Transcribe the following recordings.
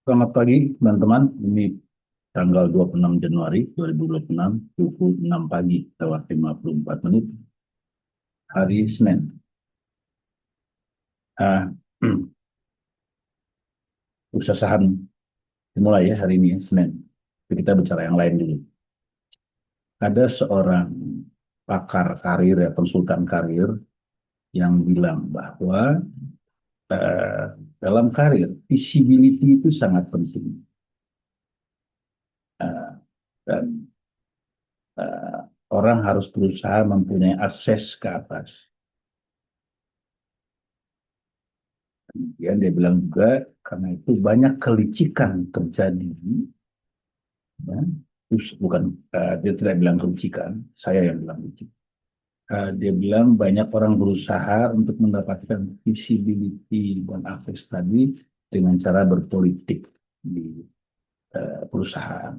Selamat pagi, teman-teman. Ini tanggal 26 Januari 2026, pukul 6 pagi, lewat 54 menit, hari Senin. Ah, Bursa saham dimulai ya hari ini, ya, Senin. Jadi kita bicara yang lain dulu. Ada seorang pakar karir, ya, konsultan karir, yang bilang bahwa eh, dalam karir, visibility itu sangat penting. Eh, dan eh, orang harus berusaha mempunyai akses ke atas. Ya, dia bilang juga karena itu banyak kelicikan terjadi. Ya. Terus bukan dia tidak bilang kelicikan, saya yang bilang licik. Dia bilang banyak orang berusaha untuk mendapatkan visibility dan akses tadi dengan cara berpolitik di perusahaan.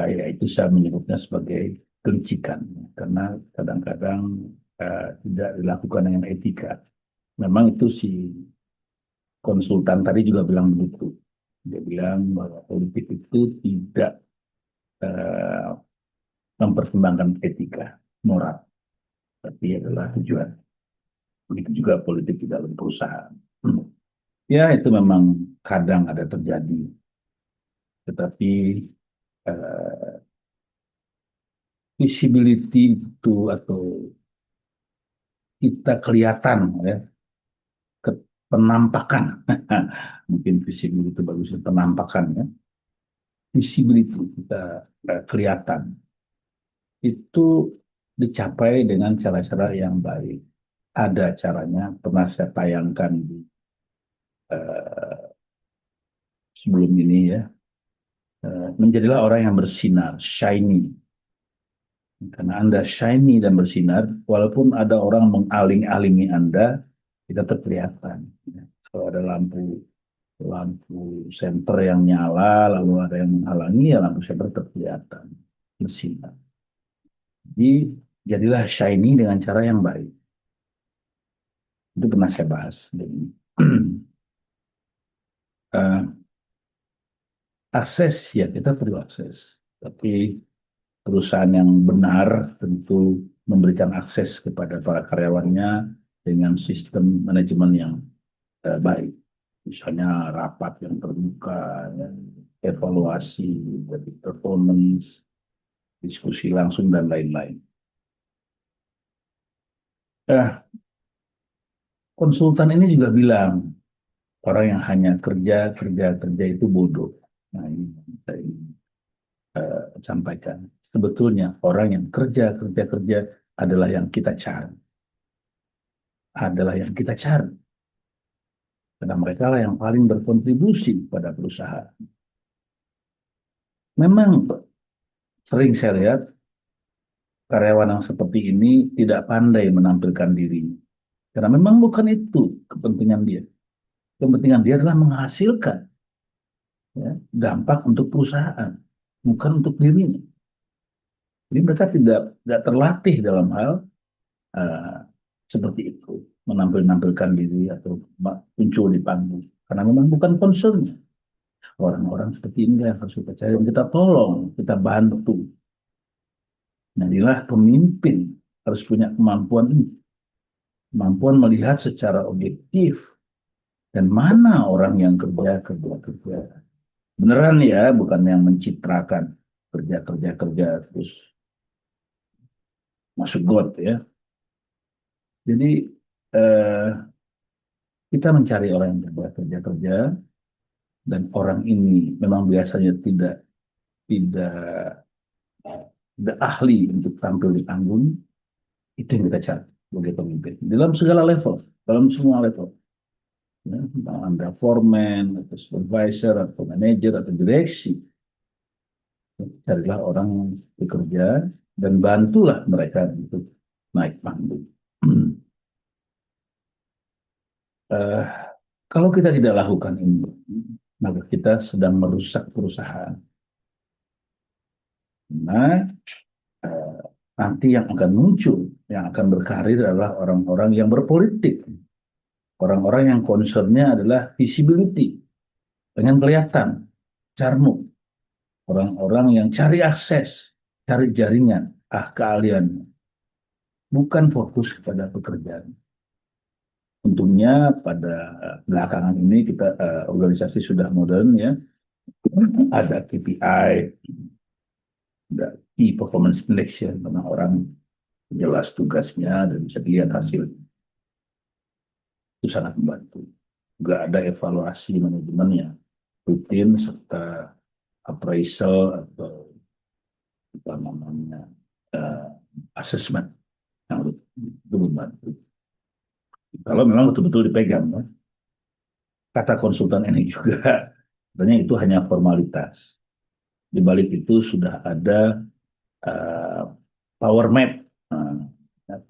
Ya itu saya menyebutnya sebagai kelicikan karena kadang-kadang tidak dilakukan dengan etika. Memang itu si konsultan tadi juga bilang begitu. Dia bilang bahwa politik itu tidak eh, mempertimbangkan etika, moral, tapi adalah tujuan. Begitu juga politik di dalam perusahaan. Ya, itu memang kadang ada terjadi, tetapi eh, visibility itu atau kita kelihatan ya, penampakan, mungkin visibility itu bagusnya penampakan ya, visibility kita kelihatan itu dicapai dengan cara-cara yang baik. Ada caranya, pernah saya tayangkan di eh, sebelum ini ya. Menjadilah orang yang bersinar, shiny. Karena Anda shiny dan bersinar, walaupun ada orang mengaling-alingi Anda, kita terkelihatan. Ya. Kalau ada lampu lampu senter yang nyala, lalu ada yang menghalangi, ya lampu senter terkelihatan, bersinar. Jadi, jadilah shiny dengan cara yang baik. Itu pernah saya bahas. Jadi, eh, akses ya kita perlu akses, tapi perusahaan yang benar tentu memberikan akses kepada para karyawannya dengan sistem manajemen yang baik. Misalnya rapat yang terbuka, ya, evaluasi dari performance, diskusi langsung dan lain-lain. Nah, konsultan ini juga bilang orang yang hanya kerja kerja kerja itu bodoh. Nah, ini saya ingin sampaikan. Sebetulnya orang yang kerja kerja kerja adalah yang kita cari, adalah yang kita cari. Karena mereka lah yang paling berkontribusi pada perusahaan. Memang sering saya lihat karyawan yang seperti ini tidak pandai menampilkan dirinya. Karena memang bukan itu kepentingan dia. Kepentingan dia adalah menghasilkan ya, dampak untuk perusahaan, bukan untuk dirinya. Jadi mereka tidak terlatih dalam hal uh, seperti itu, menampilkan diri atau muncul di panggung. Karena memang bukan concernnya. Orang-orang seperti ini yang harus kita cari, kita tolong, kita bantu. Nah, inilah pemimpin harus punya kemampuan ini, kemampuan melihat secara objektif dan mana orang yang kerja kerja kerja. Beneran ya, bukan yang mencitrakan kerja kerja kerja terus masuk got ya. Jadi eh, kita mencari orang yang kerja kerja kerja dan orang ini memang biasanya tidak tidak ahli untuk tampil di panggung, itu yang kita cari sebagai pemimpin dalam segala level, dalam semua level. Ya, Anda foreman, atau supervisor, atau manager, atau direksi, carilah orang yang bekerja dan bantulah mereka untuk naik panggung. Eh, Kalau kita tidak lakukan ini, maka kita sedang merusak perusahaan. Nah, eh, nanti yang akan muncul, yang akan berkarir adalah orang-orang yang berpolitik. Orang-orang yang concernnya adalah visibility, pengen kelihatan, carmuk. Orang-orang yang cari akses, cari jaringan, keahlian, bukan fokus pada pekerjaan. Untungnya pada belakangan ini kita organisasi sudah modern ya, ada KPI, ada key performance selection, karena orang jelas tugasnya dan bisa dilihat hasil. Itu sangat membantu. Juga ada evaluasi manajemennya, rutin serta appraisal atau apa namanya uh, assessment yang itu membantu. Kalau memang betul-betul dipegang, ya. Kata konsultan ini juga, sebenarnya itu hanya formalitas. Di balik itu sudah ada uh, power map, uh,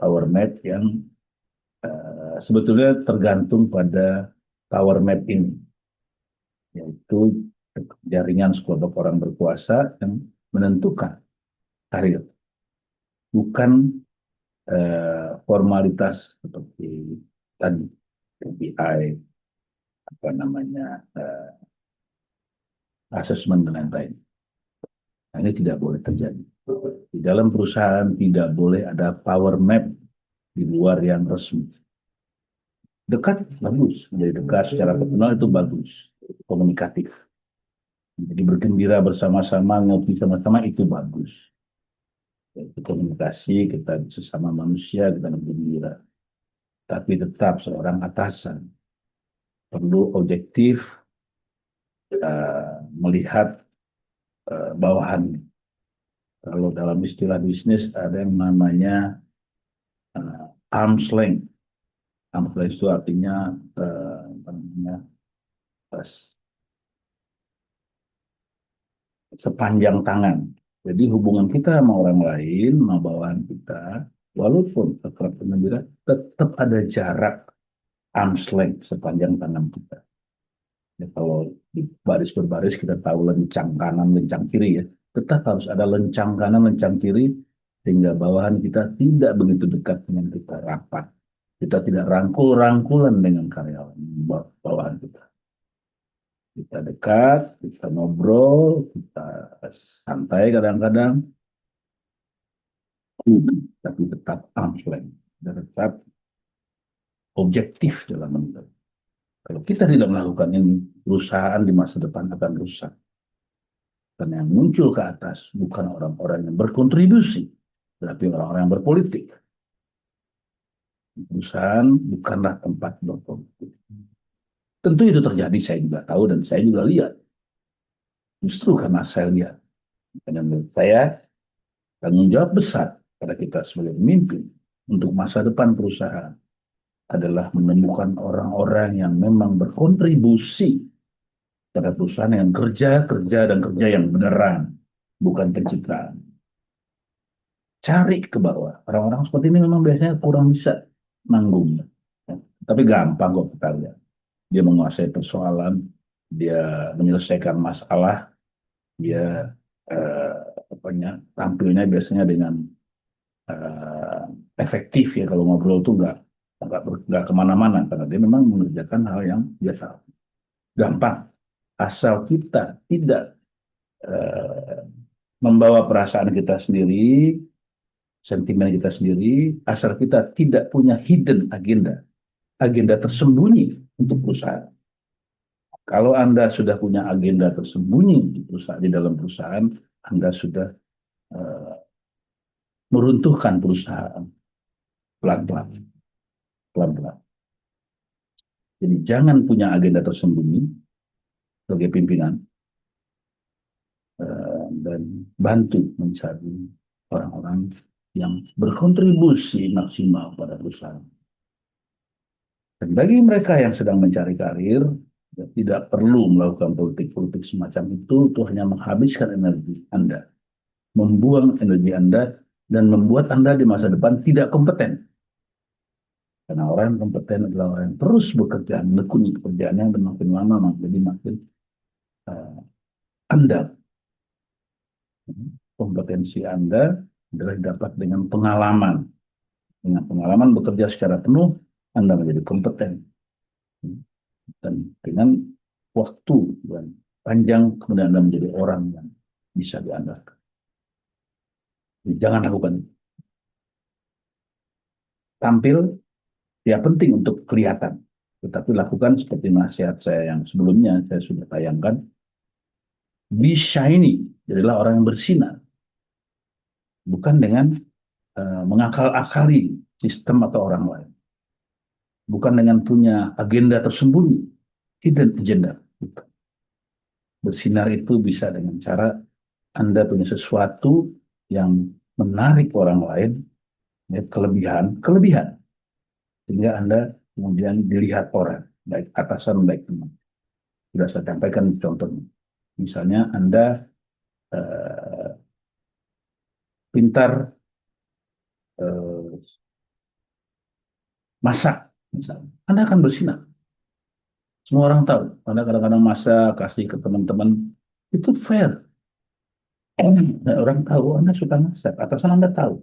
power map yang sebetulnya tergantung pada power map ini, yaitu jaringan sekelompok orang berkuasa yang menentukan karir, bukan formalitas seperti tadi KPI, apa namanya asesmen dan lain-lain. Nah, ini tidak boleh terjadi. Di dalam perusahaan tidak boleh ada power map di luar yang resmi. Dekat, bagus. Menjadi dekat secara personal itu bagus. Komunikatif. Jadi bergembira bersama-sama, ngopi sama-sama itu bagus. Itu komunikasi, kita sesama manusia, kita bergembira. Tapi tetap seorang atasan perlu objektif melihat bawahan. Kalau dalam istilah bisnis ada yang namanya arm's length. Arm's length itu artinya apa namanya, sepanjang tangan. Jadi hubungan kita sama orang lain, sama bawahan kita, walaupun akrab gembira, tetap ada jarak arm's length sepanjang tangan kita. Ya, kalau di baris berbaris kita tahu lencang kanan, lencang kiri ya. Tetap harus ada lencang kanan, lencang kiri, sehingga bawahan kita tidak begitu dekat dengan kita, rapat. Kita tidak rangkul-rangkulan dengan karyawan bawahan kita. Kita dekat, kita ngobrol, kita santai kadang-kadang, tapi tetap arm's length, dan tetap objektif dalam menilai. Kalau kita tidak melakukan ini, perusahaan di masa depan akan rusak. Karena yang muncul ke atas bukan orang-orang yang berkontribusi, tapi orang-orang yang berpolitik. Perusahaan bukanlah tempat berpolitik. Tentu itu terjadi, saya juga tahu dan saya juga lihat. Justru karena saya lihat, dan menurut saya tanggung jawab besar pada kita sebagai pemimpin untuk masa depan perusahaan adalah menemukan orang-orang yang memang berkontribusi pada perusahaan yang kerja dan kerja yang beneran, bukan pencitraan. Cari ke bawah. Orang-orang seperti ini memang biasanya kurang bisa nanggung. Tapi gampang kok kita lihat. Dia menguasai persoalan, dia menyelesaikan masalah, dia tampilnya biasanya dengan efektif ya, kalau ngobrol tuh nggak kemana-mana karena dia memang mengerjakan hal yang biasa, gampang, asal kita tidak membawa perasaan kita sendiri, sentimen kita sendiri, asal kita tidak punya hidden agenda, agenda tersembunyi untuk perusahaan. Kalau Anda sudah punya agenda tersembunyi di perusahaan, di dalam perusahaan, Anda sudah meruntuhkan perusahaan pelan-pelan. Pelan-pelan. Jadi jangan punya agenda tersembunyi sebagai pimpinan dan bantu mencari orang-orang yang berkontribusi maksimal pada perusahaan. Dan bagi mereka yang sedang mencari karir, ya, tidak perlu melakukan politik-politik semacam itu hanya menghabiskan energi Anda, membuang energi Anda, dan membuat Anda di masa depan tidak kompeten. Karena orang yang kompeten adalah orang yang terus bekerja, menekuni pekerjaannya, dan makin lama jadi makin andal. Kompetensi Anda adalah dapat dengan pengalaman. Dengan pengalaman bekerja secara penuh, Anda menjadi kompeten. Dan dengan waktu dan panjang, kemudian Anda menjadi orang yang bisa diandalkan. Jadi, jangan lakukan itu. Tampil, ya penting untuk kelihatan. Tetapi lakukan seperti nasihat saya yang sebelumnya saya sudah tayangkan. Be shiny, jadilah orang yang bersinar. Bukan dengan mengakal-akali sistem atau orang lain. Bukan dengan punya agenda tersembunyi, hidden agenda. Bukan. Bersinar itu bisa dengan cara Anda punya sesuatu yang menarik orang lain, ya, kelebihan, sehingga Anda kemudian dilihat orang, baik atasan, baik teman. Sudah saya sampaikan contohnya. Misalnya Anda eh, pintar eh, masak, misalnya. Anda akan bersinar. Semua orang tahu. Anda kadang-kadang masak, kasih ke teman-teman, itu fair. Orang tahu Anda suka masak, atasan Anda tahu.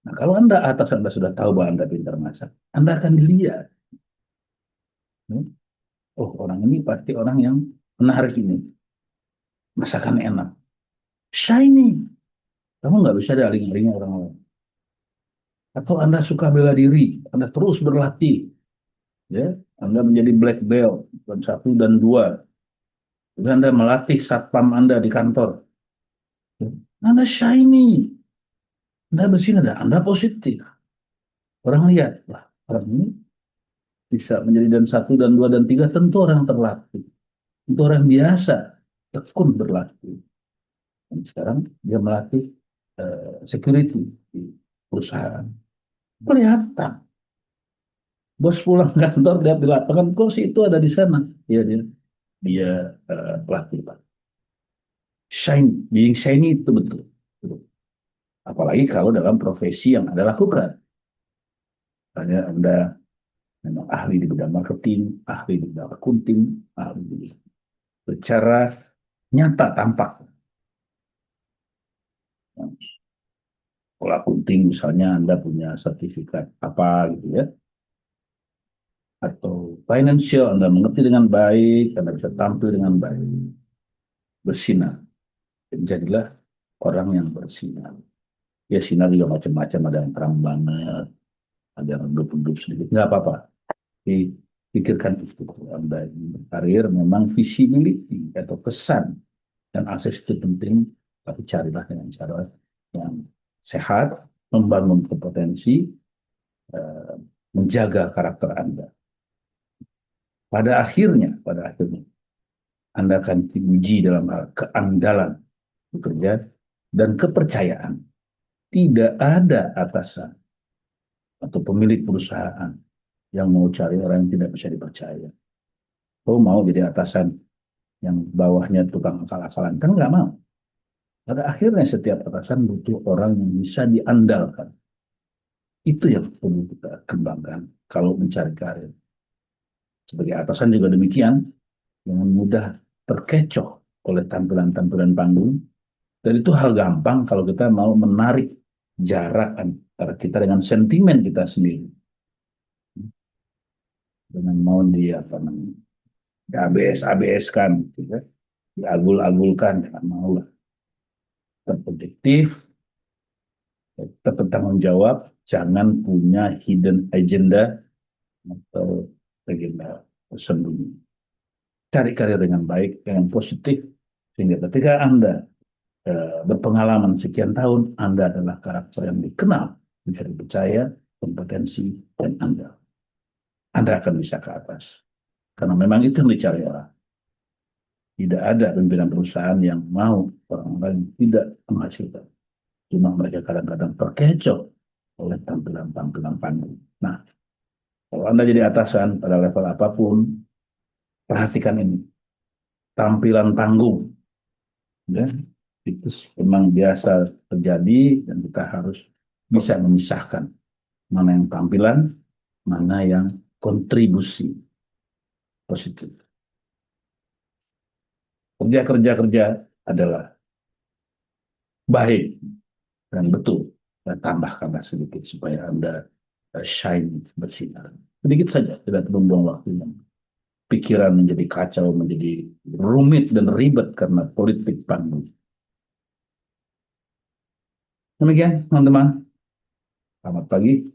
Nah, kalau atasan Anda sudah tahu bahwa Anda pintar masak, Anda akan dilihat. Oh, orang ini pasti orang yang menarik ini. Masakan enak. Shiny. Kamu nggak bisa ada aling-alingnya orang lain. Atau Anda suka bela diri, Anda terus berlatih. Ya, Anda menjadi black belt, dan satu dan dua. Kemudian Anda melatih satpam Anda di kantor. Ya, Anda shiny. Anda bersinar, Anda positif. Orang lihat, lah, orang ini bisa menjadi dan satu dan dua dan tiga, tentu orang terlatih. Tentu orang biasa, tekun berlatih. Dan sekarang dia melatih security di perusahaan. Kelihatan. Bos pulang kantor, lihat di lapangan, kok sih itu ada di sana. Dia pelatih, Pak. Shine, being shiny itu betul. Apalagi kalau dalam profesi yang Anda lakukan. Misalnya Anda memang ahli di bidang marketing, ahli di bidang accounting, ahli di secara nyata tampak. Kalau accounting misalnya Anda punya sertifikat apa gitu ya, atau financial Anda mengerti dengan baik, Anda bisa tampil dengan baik, bersinar. Jadilah orang yang bersinar. Ya sinar juga macam-macam, ada yang terang banget, ada yang redup-redup sedikit, nggak apa-apa. Pikirkan itu. Anda ingin berkarir, memang visibility atau kesan dan akses itu penting, tapi carilah dengan cara yang sehat, membangun kompetensi, eh, menjaga karakter Anda. Pada akhirnya, Anda akan diuji dalam hal keandalan bekerja dan kepercayaan. Tidak ada atasan atau pemilik perusahaan yang mau cari orang yang tidak bisa dipercaya. Oh, mau jadi atasan yang bawahnya tukang akal-akalan? Kan nggak mau. Pada akhirnya setiap atasan butuh orang yang bisa diandalkan. Itu yang perlu kita kembangkan kalau mencari karir. Sebagai atasan juga demikian, jangan mudah terkecoh oleh tampilan-tampilan panggung. Dan itu hal gampang kalau kita mau menarik jarak antara kita dengan sentimen kita sendiri. Dengan mau di apa namanya, di ABS kan, gitu ya. Diagul-agulkan, jangan mau lah. Terproduktif, tetap bertanggung jawab, jangan punya hidden agenda atau agenda tersembunyi. Cari karir dengan baik, dengan positif, sehingga ketika Anda berpengalaman sekian tahun, Anda adalah karakter yang dikenal, bisa dipercaya, kompetensi, dan Anda akan bisa ke atas. Karena memang itu yang dicari orang. Tidak ada pimpinan perusahaan yang mau orang lain tidak menghasilkan. Cuma mereka kadang-kadang terkecoh oleh tampilan-tampilan panggung. Nah, kalau Anda jadi atasan pada level apapun, perhatikan ini. Tampilan panggung. Ya, itu memang biasa terjadi dan kita harus bisa memisahkan mana yang tampilan, mana yang kontribusi positif. Kerja-kerja adalah baik dan betul. Dan tambahkanlah sedikit supaya Anda shine, bersinar. Sedikit saja tidak terbuang waktunya. Pikiran menjadi kacau, menjadi rumit dan ribet karena politik panggung. Demikian, teman-teman. Selamat pagi.